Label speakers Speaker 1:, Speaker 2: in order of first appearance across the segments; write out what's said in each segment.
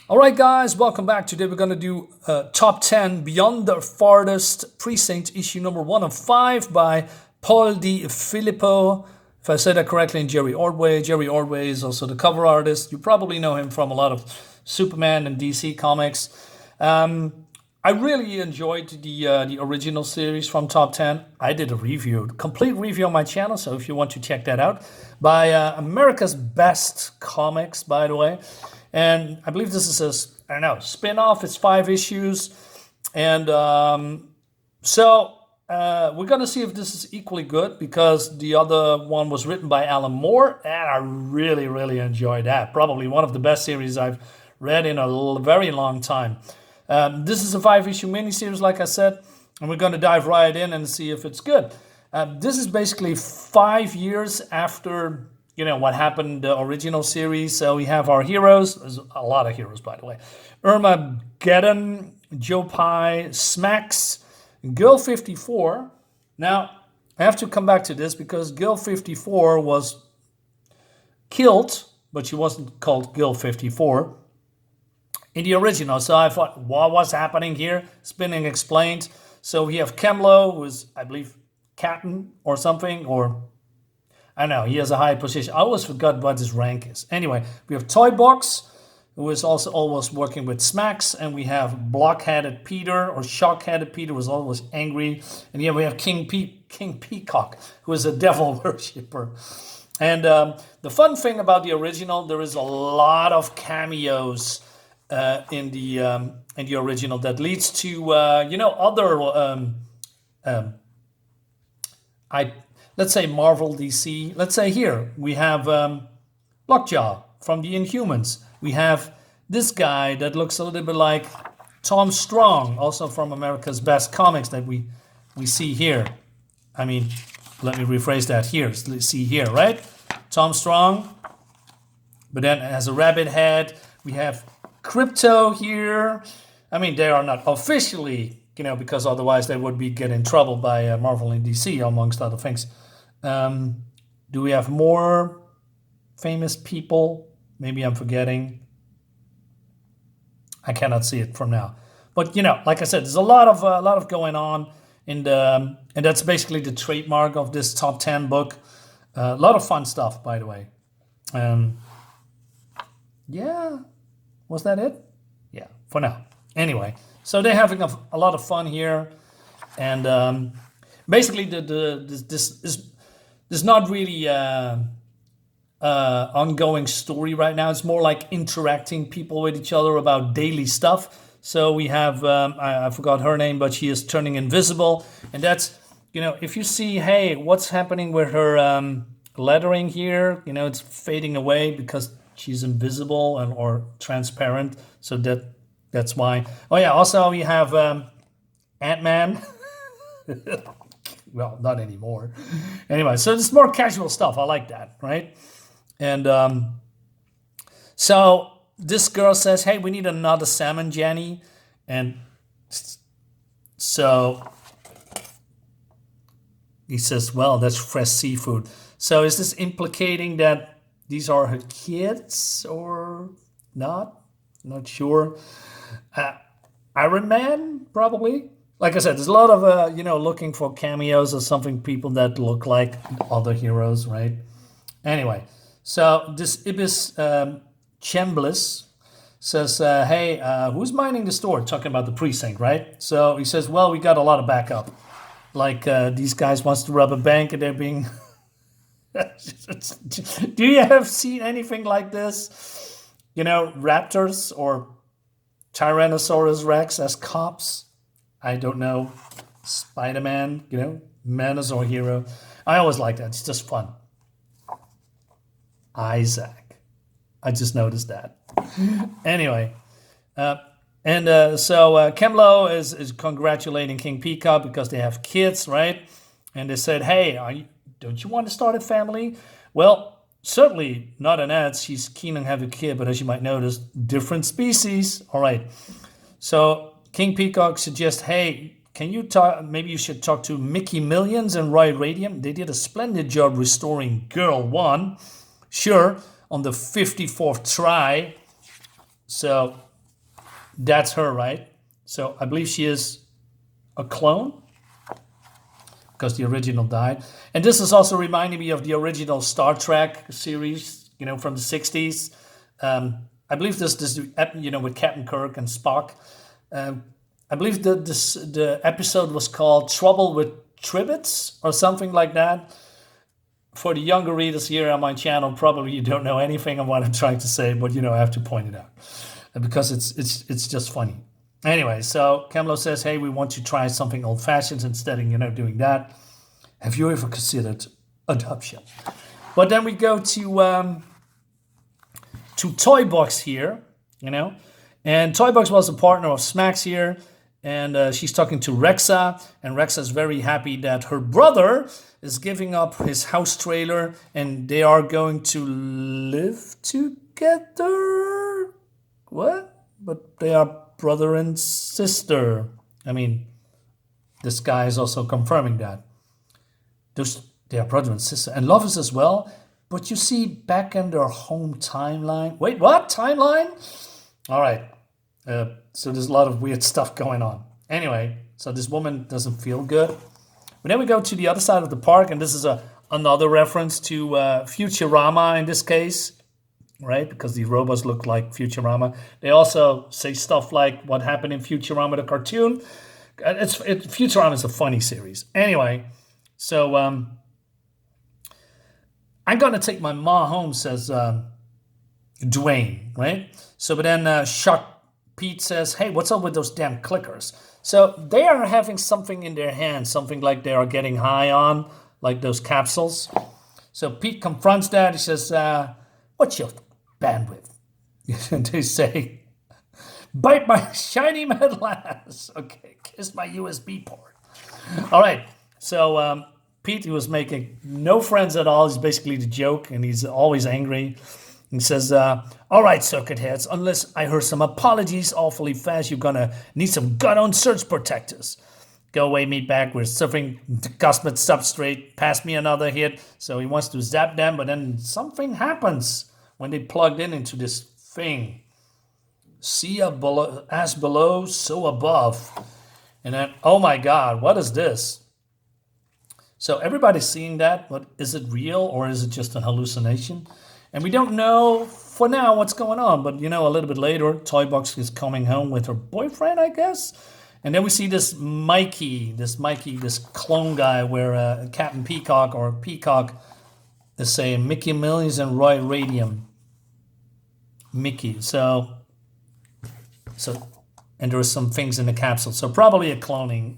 Speaker 1: All right, guys, welcome back. Today we're going to do top 10 Beyond the Farthest Precinct, issue number 1 of 5 by Paul DiFilippo, if I said that correctly, and Jerry Ordway. Jerry Ordway is also the cover artist. You probably know him from a lot of Superman and DC comics. I really enjoyed the original series from Top 10. I did a review, complete review on my channel, so if you want to check that out, by America's Best Comics, by the way. And I believe this is a, spin-off. It's 5 issues. And so we're going to see if this is equally good, because the other one was written by Alan Moore, and I really, really enjoyed that. Probably one of the best series I've read in a very long time. This is a 5-issue miniseries, like I said, and we're going to dive right in and see if it's good. This is basically 5 years after, what happened in the original series. So we have our heroes. There's a lot of heroes, by the way. Irma Geddon, Joe Pye, Smax, Girl 54. Now, I have to come back to this because Girl 54 was killed, but she wasn't called Girl 54 in the original. So I thought, what was happening here? It's been explained. So we have Kemlo, who is, I believe, captain or something, or I don't know, he has a high position. I always forgot what his rank is. Anyway, we have Toy Box, who is also always working with Smax, and we have Block-Headed Peter, or Shock-Headed Peter, who is always angry. And here we have King Peacock, who is a devil worshipper. And the fun thing about the original, there is a lot of cameos in the original that leads to other let's say Marvel, DC. Let's say here we have Lockjaw from the Inhumans. We have this guy that looks a little bit like Tom Strong, also from America's Best Comics, that we see here. I mean, let me rephrase that here. Let's see here, right? Tom Strong, but then has a rabbit head. We have Crypto here. I mean, they are not officially, because otherwise they would get in trouble by Marvel and DC, amongst other things. Do we have more famous people? Maybe I'm forgetting. I cannot see it from now. But like I said, there's a lot of going on and that's basically the trademark of this top 10 book. A lot of fun stuff, by the way. Yeah, was that it? Yeah, for now. Anyway, so they're having a lot of fun here, and basically this is not really ongoing story right now. It's more like interacting people with each other about daily stuff. So we have, I forgot her name, but she is turning invisible. And that's, if you see, hey, what's happening with her lettering here? It's fading away because she's invisible or transparent. So that's why. Oh yeah, also we have Ant-Man. Well, not anymore. Anyway, so it's more casual stuff. I like that, right? And so this girl says, hey, we need another salmon, Jenny. And so he says, well, that's fresh seafood. So is this implicating that these are her kids or not? Not sure. Iron Man, probably. Like I said, there's a lot of, looking for cameos or something, people that look like other heroes, right? Anyway, so this Ibis Chambliss says, hey, who's minding the store? Talking about the precinct, right? So he says, well, we got a lot of backup. Like these guys wants to rob a bank and they're being... Do you have seen anything like this? Raptors or Tyrannosaurus Rex as cops? I don't know. Spider-Man, menace or hero. I always like that. It's just fun. Isaac. I just noticed that. Anyway. So Kemlo is congratulating King Peacock because they have kids, right? And they said, hey, don't you want to start a family? Well, certainly not an ad. She's keen on having a kid, but as you might notice, different species. All right. So King Peacock suggests, hey, can you talk? Maybe you should talk to Mickey Millions and Roy Radium. They did a splendid job restoring Girl 1. Sure, on the 54th try. So That's her, right? So I believe she is a clone because the original died. And this is also reminding me of the original Star Trek series, from the 60s. I believe this with Captain Kirk and Spock. I believe the episode was called Trouble with Tribbles or something like that. For the younger readers here on my channel, probably you don't know anything of what I'm trying to say, but I have to point it out because it's just funny. Anyway, so Kemlo says, hey, we want to try something old-fashioned instead of doing that. Have you ever considered adoption? But then we go to Toy Box here, and Toy Box was a partner of Smax here, and she's talking to Rexa, and Rexa is very happy that her brother is giving up his house trailer, and they are going to live together. What? But they are brother and sister. I mean, this guy is also confirming that. They are brother and sister, and lovers as well. But you see, back in their home timeline. Wait, what? Timeline? All right. So there's a lot of weird stuff going on. Anyway, so this woman doesn't feel good. But then we go to the other side of the park, and this is another reference to Futurama in this case, right? Because the robots look like Futurama. They also say stuff like what happened in Futurama, the cartoon. Futurama is a funny series. Anyway, so I'm going to take my ma home, says Dwayne, right? So, but then Shock Pete says, hey, what's up with those damn clickers? So they are having something in their hands, something like they are getting high on, like those capsules. So Pete confronts that. He says, what's your bandwidth? And they say, bite my shiny metal ass. Okay, kiss my USB port. All right, so Pete, he was making no friends at all. He's basically the joke, and he's always angry. He says, all right, circuit heads, unless I heard some apologies awfully fast, you're going to need some gun-on surge protectors. Go away, meatbag. We're surfing the cosmic substrate. Pass me another hit. So he wants to zap them, but then something happens when they plugged into this thing. See as below, so above. And then, oh my God, what is this? So everybody's seeing that, but is it real or is it just a hallucination? And we don't know for now what's going on, but a little bit later, Toy Box is coming home with her boyfriend, I guess. And then we see this Mikey, this clone guy where Captain Peacock or Peacock is saying Mickey Millions and Roy Radium. Mickey. So and there are some things in the capsule. So probably a cloning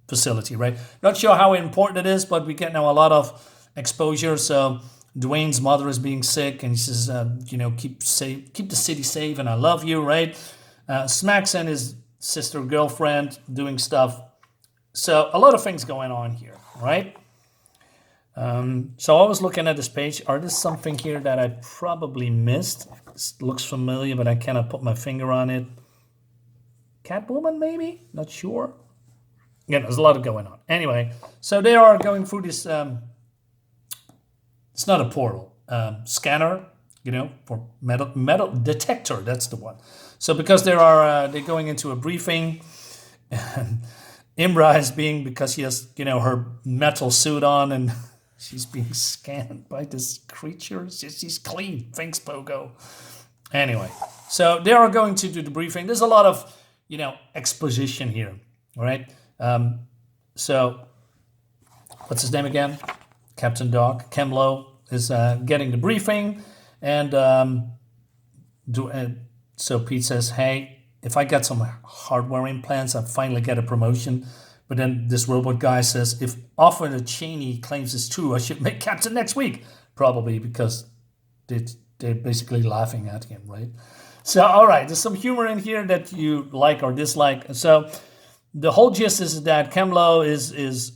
Speaker 1: facility, right? Not sure how important it is, but we get now a lot of exposure. So Dwayne's mother is being sick, and he says, keep the city safe, and I love you, right? Smax and his sister girlfriend doing stuff. So a lot of things going on here, right? So I was looking at this page. Are there something here that I probably missed? This looks familiar, but I cannot put my finger on it. Catwoman, maybe? Not sure. Yeah, there's a lot going on. Anyway, so they are going through this... it's not a portal. Scanner, for metal detector. That's the one. So because they're going into a briefing, and Imra is because she has her metal suit on, and she's being scanned by this creature. She's clean. Thanks, Pogo. Anyway, so they are going to do the briefing. There's a lot of exposition here. All right. So what's his name again? Captain Doc. Kemlo is getting the briefing, and so Pete says, hey, if I get some hardware implants, I finally get a promotion. But then this robot guy says, if Officer Cheney claims it's true, I should make captain next week. Probably because they're basically laughing at him, right? So, all right, there's some humor in here that you like or dislike. So the whole gist is that Kemlo is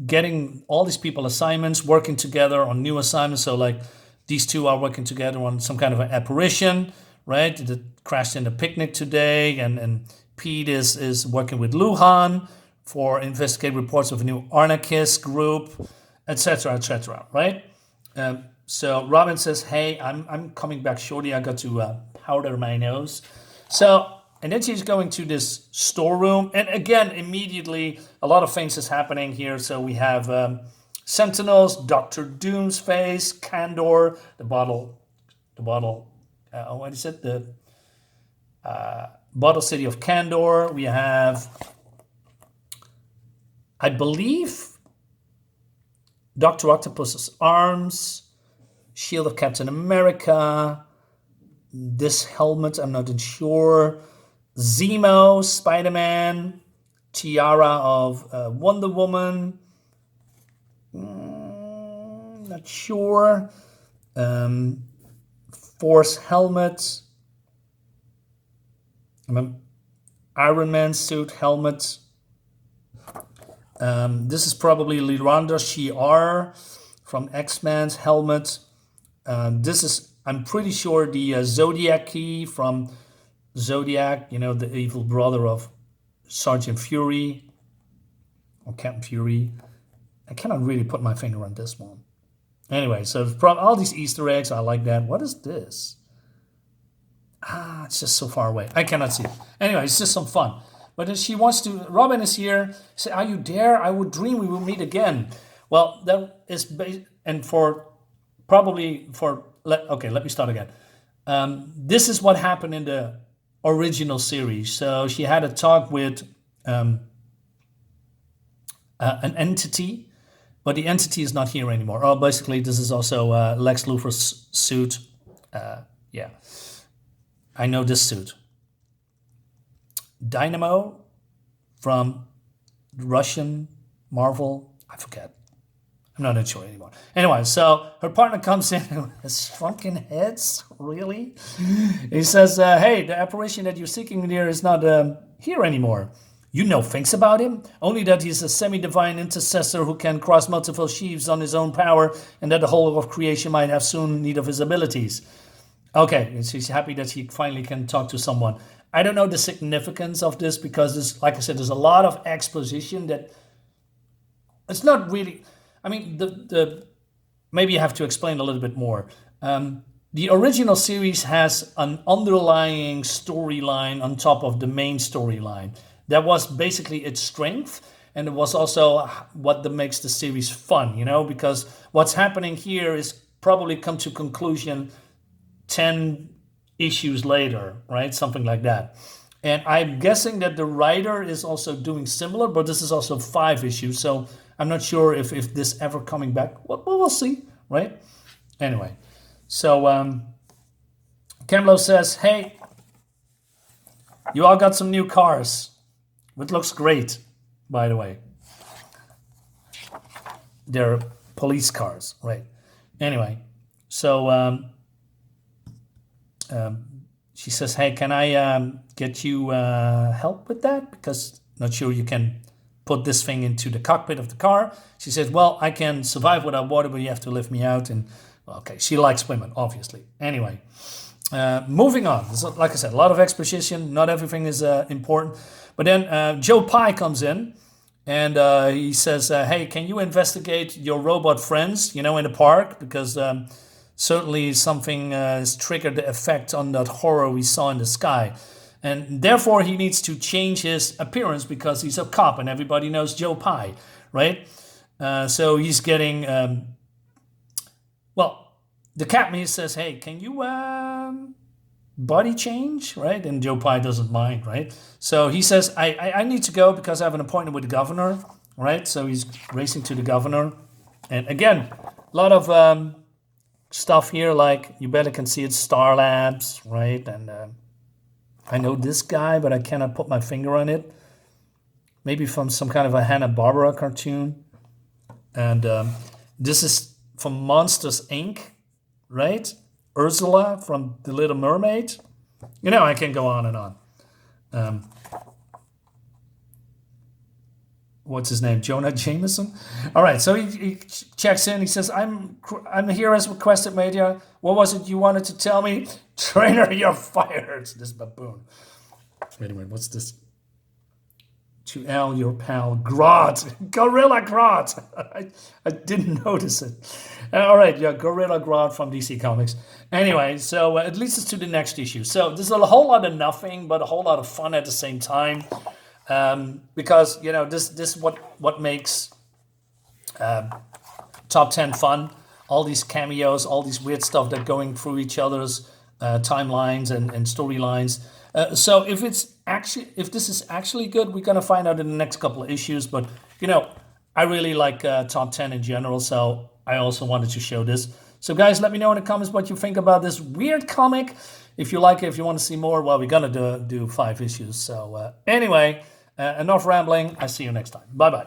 Speaker 1: getting all these people assignments, working together on new assignments. So like these two are working together on some kind of an apparition, right? That crashed in a picnic today. And Pete is working with Luhan for investigate reports of a new anarchist group, etc., right? So Robin says, hey, I'm coming back shortly. I got to powder my nose. So, and then she's going to this storeroom. And again, immediately, a lot of things is happening here. So we have Sentinels, Doctor Doom's face, Kandor, the bottle, what is it? The Bottle City of Kandor. We have, I believe, Dr. Octopus's arms, Shield of Captain America, this helmet, I'm not sure, Zemo, Spider-Man, tiara of Wonder Woman, not sure, Force helmet, Iron Man suit helmet. This is probably Liranda Shi'ar from X-Men's helmet. This is, I'm pretty sure, the Zodiac key from Zodiac, you know, the evil brother of Sergeant Fury or Captain Fury. I cannot really put my finger on this one. Anyway, so all these Easter eggs, I like that. What is this? It's just so far away. I cannot see it. Anyway, it's just some fun. But then she wants to, Robin is here. Say, are you there? I would dream we will meet again. Well, that is, and for, probably for, okay, let me start again. This is what happened in the original series. So she had a talk with an entity, but the entity is not here anymore. Oh, basically, this is also Lex Luthor's suit. Yeah, I know this suit. Dynamo from Russian Marvel. I forget. I'm not sure anymore. Anyway, so her partner comes in with his fucking heads. Really? He says, hey, the apparition that you're seeking here is not here anymore. You know things about him? Only that he's a semi-divine intercessor who can cross multiple sheaves on his own power, and that the whole of creation might have soon need of his abilities. Okay, she's happy that she finally can talk to someone. I don't know the significance of this because, there's, like I said, there's a lot of exposition that it's not really. I mean, maybe you have to explain a little bit more. The original series has an underlying storyline on top of the main storyline. That was basically its strength, and it was also what makes the series fun, you know, because what's happening here is probably come to conclusion 10 issues later, right? Something like that. And I'm guessing that the writer is also doing similar, but this is also 5 issues, so I'm not sure if this ever coming back. Well, we'll see, right? Anyway, so Kemlo says, hey, you all got some new cars. It looks great, by the way. They're police cars, right? Anyway, so she says, hey, can I get you help with that? Because not sure you can put this thing into the cockpit of the car. She says, well, I can survive without water, but you have to lift me out. And okay, she likes women, obviously. Anyway, moving on. So, like I said, a lot of exposition. Not everything is important. But then Joe Pye comes in and he says, hey, can you investigate your robot friends, you know, in the park? Because certainly something has triggered the effect on that horror we saw in the sky. And therefore, he needs to change his appearance because he's a cop and everybody knows Joe Pye, right? So he's getting, well, the Cameos says, hey, can you body change, right? And Joe Pye doesn't mind, right? So he says, I need to go because I have an appointment with the governor, right? So he's racing to the governor. And again, a lot of stuff here, like you better can see it's Star Labs, right? And I know this guy, but I cannot put my finger on it. Maybe from some kind of a Hanna-Barbera cartoon. And this is from Monsters, Inc., right? Ursula from The Little Mermaid. You know, I can go on and on. What's his name? Jonah Jameson? All right, so he checks in. He says, I'm here as requested, Media. What was it you wanted to tell me? Trainer, you're fired. This baboon. Wait a minute, what's this? to Al, your pal, Grodd. Gorilla Grodd. I didn't notice it. All right, yeah, Gorilla Grodd from DC Comics. Anyway, so it leads us to the next issue. So there's a whole lot of nothing, but a whole lot of fun at the same time. Because, you know, this is what makes top 10 fun. All these cameos, all these weird stuff that going through each other's timelines and storylines. So if this is actually good, we're gonna find out in the next couple of issues. But you know, I really like top 10 in general, so I also wanted to show this. So guys, let me know in the comments what you think about this weird comic. If you like it, if you want to see more, well, we're gonna do 5 issues. So anyway, enough rambling. I see you next time. Bye bye.